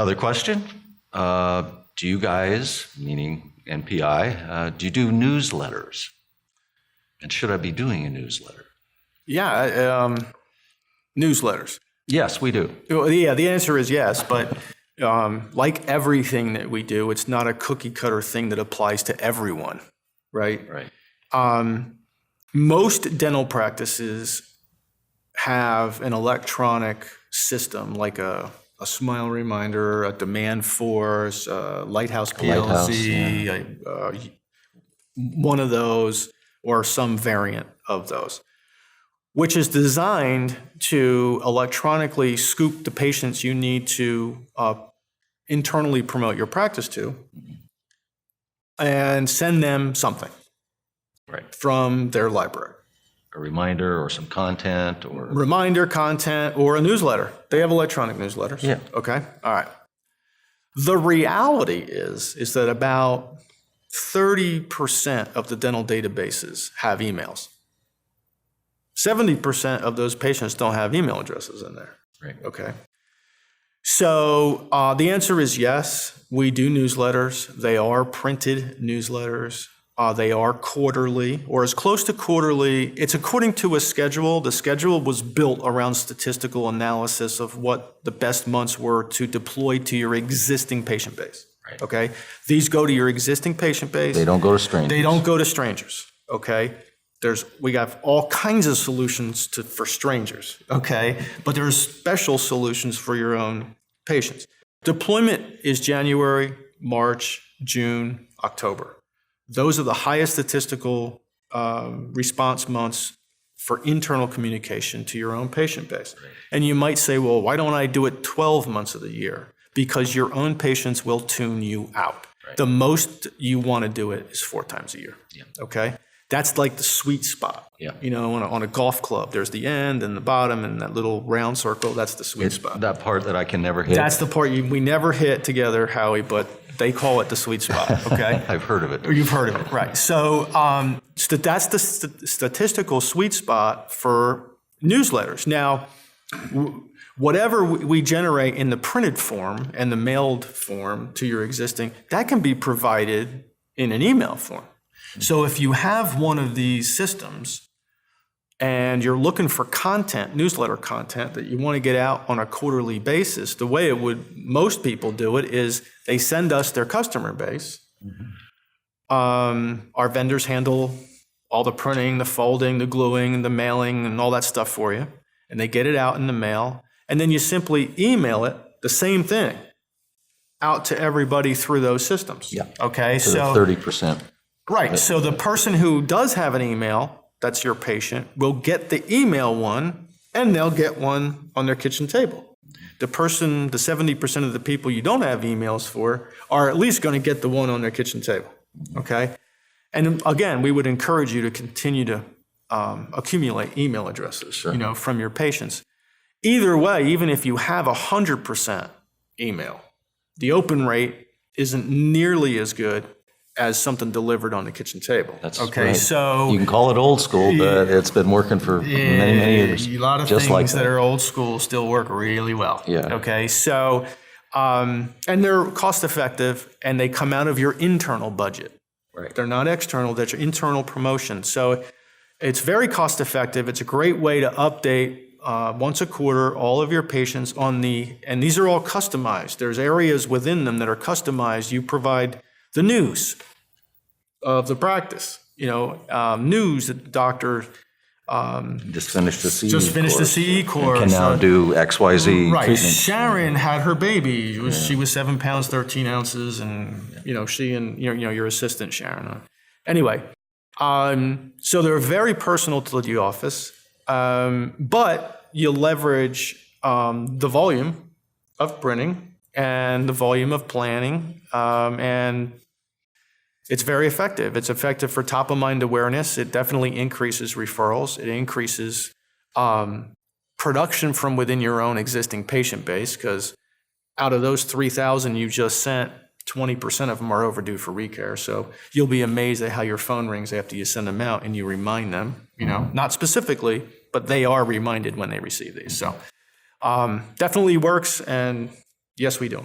Another question. Do you guys, meaning NPI, do you do newsletters? And should I be doing a newsletter? Yeah, newsletters. Yes, we do. Well, yeah, the answer is yes, but like everything that we do, it's not a cookie cutter thing that applies to everyone, right? Right. Most dental practices have an electronic system like a smile reminder, a demand force, a Lighthouse PLC, one of those, or some variant of those, which is designed to electronically scoop the patients you need to internally promote your practice to and send them something from their library. A reminder or some content or... Reminder, content, or a newsletter. They have electronic newsletters. Yeah. Okay. All right. The reality is that about 30% of the dental databases have emails. 70% of those patients don't have email addresses in there. Right. Okay. So the answer is yes, we do newsletters. They are printed newsletters. They are quarterly, or as close to quarterly. It's according to a schedule. The schedule was built around statistical analysis of what the best months were to deploy to your existing patient base. Right. Okay? These go to your existing patient base. They don't go to strangers. They don't go to strangers. Okay? We got all kinds of solutions for strangers. Okay? But there's special solutions for your own patients. Deployment is January, March, June, October. Those are the highest statistical response months for internal communication to your own patient base. Right. And you might say, well, why don't I do it 12 months of the year? Because your own patients will tune you out. Right. The most you want to do it is 4 times a year. Yeah. Okay? That's like the sweet spot. Yeah. You know, on a golf club, there's the end and the bottom and that little round circle. That's the sweet spot. That part that I can never hit. That's the part we never hit together, Howie, but they call it the sweet spot, okay? I've heard of it. You've heard of it, right. So that's the statistical sweet spot for newsletters. Now, whatever we generate in the printed form and the mailed form to your existing, that can be provided in an email form. So if you have one of these systems and you're looking for content, newsletter content that you want to get out on a quarterly basis, the way most people do it is they send us their customer base. Mm-hmm. Our vendors handle all the printing, the folding, the gluing, and the mailing, and all that stuff for you. And they get it out in the mail. And then you simply email it, the same thing, out to everybody through those systems. Yeah. Okay. So 30%. Right. So the person who does have an email, that's your patient, will get the email one, and they'll get one on their kitchen table. The 70% of the people you don't have emails for are at least going to get the one on their kitchen table. Okay. And again, we would encourage you to continue to accumulate email addresses, sure, from your patients. Either way, even if you have 100% email, the open rate isn't nearly as good as something delivered on the kitchen table. That's okay. Right. So you can call it old school, but it's been working for many years. A lot of just things like that are old school still work really well. Yeah. Okay. So, and they're cost effective, and they come out of your internal budget. Right. They're not external. That's your internal promotion. So it's very cost effective. It's a great way to update once a quarter all of your patients and these are all customized. There's areas within them that are customized. You provide the news of the practice, news that the doctor just finished the CE course. And can now do XYZ right. treatment. Sharon had her baby. She was 7 pounds, 13 ounces, and she and your assistant Sharon. Anyway, so they're very personal to the office, but you leverage the volume of printing and the volume of planning, and it's very effective. It's effective for top-of-mind awareness. It definitely increases referrals. It increases production from within your own existing patient base, because out of those 3,000 you just sent, 20% of them are overdue for recare. So you'll be amazed at how your phone rings after you send them out and you remind them, not specifically, but they are reminded when they receive these. So definitely works, and yes, we do.